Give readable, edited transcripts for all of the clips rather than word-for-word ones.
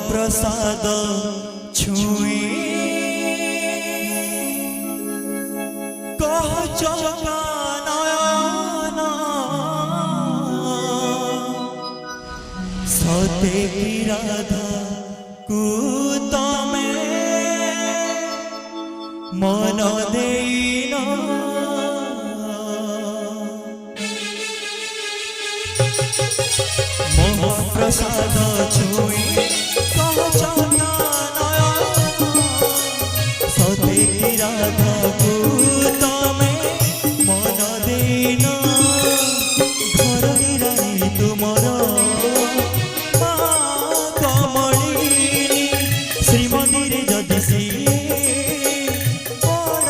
प्रसाद छुई कह चका नयन सते की राधा को तमे मन देन प्रसाद छुई कह चका नयन सते की राधा को तमे मन देन घर रानी तुमर कमलिनी श्रीमंदिर जदि सिए बड़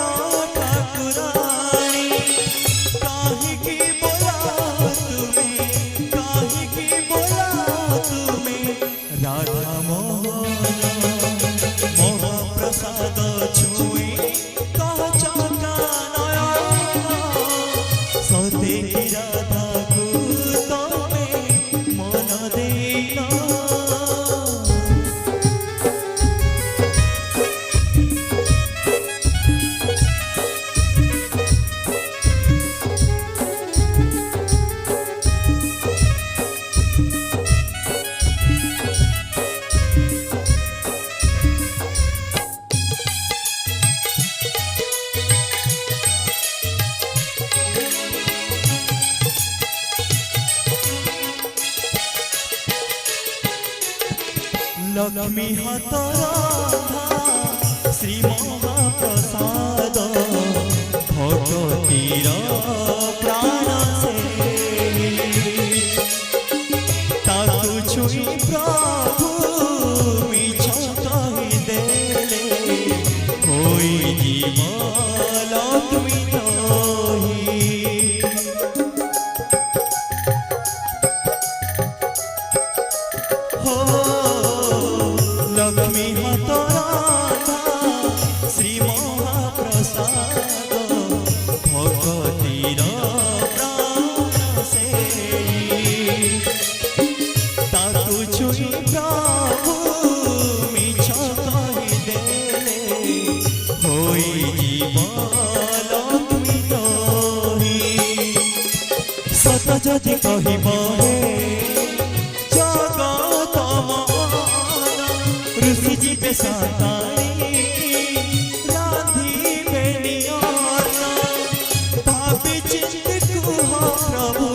ठाकुराणी काहीकि बोला तुम्हें राधा मोहन महाप्रसाद छुई कह चका नयन सते की राधा को तमे मन देन लक्ष्मी हाथ श्री महाप्रसाद भगवतीर प्राण से ताकू छुई प्रभु मिछ कही देले होई जीव लक्ष्मी लक्ष्मी हाथ श्री महाप्रसाद भगवतीर प्राण से ताकू छुई प्रभु मिछ कही देले होई जीव लक्ष्मी तोही सत जदि कहब ऋषि जी पे सातारी राधी बेनियाना पापी चिंत कुह प्रभु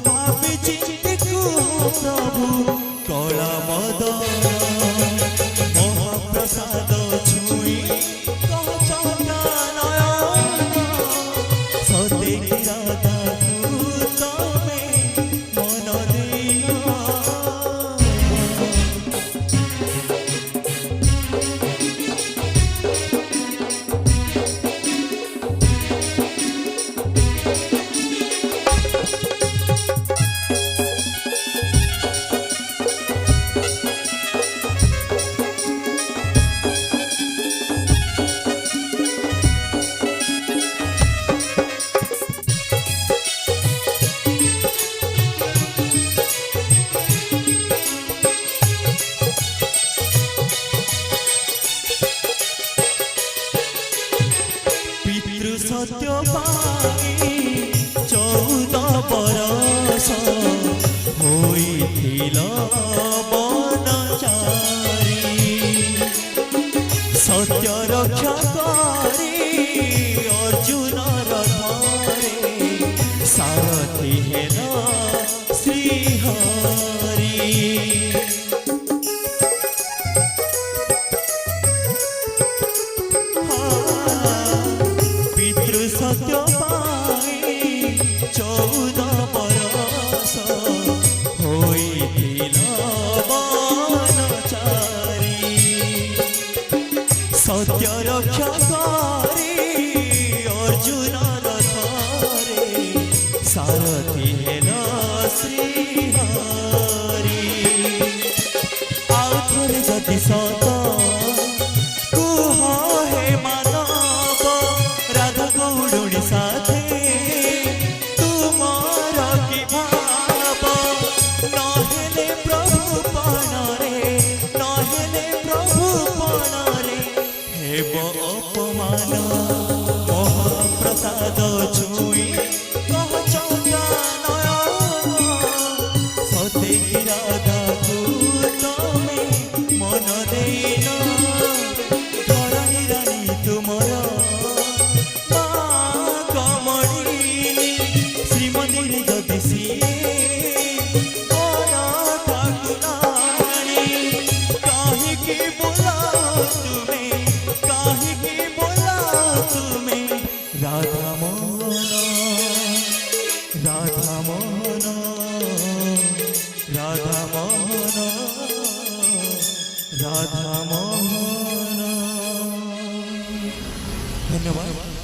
पापी चिंत कुह प्रभु कला मदन महाप्रसाद छुई कह चका नयन सते की राधा को तमे मन देन सत्य पाई 14 बरस होइथिल बनचारी सत्य रक्षा करी अर्जुन रथरे सारथी हेन श्रीहरि सत्य पाई 14 बरस होइथिल बनचारी सत्य रक्षा करी अर्जुन रथरे सारथी हेन श्रीहरि आउ थोड़े जदि सत कुह हे मानव राधा गौड़ुणी साथे तुमार की भाव नहेले प्रभु पाणरे नहे हेब अपमान महाप्रसाद छुई कह चंदा नयन सते कि राधा को तमे मन देन धरणी रानी तुमर माँ कमलिनी श्रीमंदिर जदि सिए काहिकी बोला तुम्हें राधा मोहन राधा मोहन राधा मोहन राधा मोहन। धन्यवाद।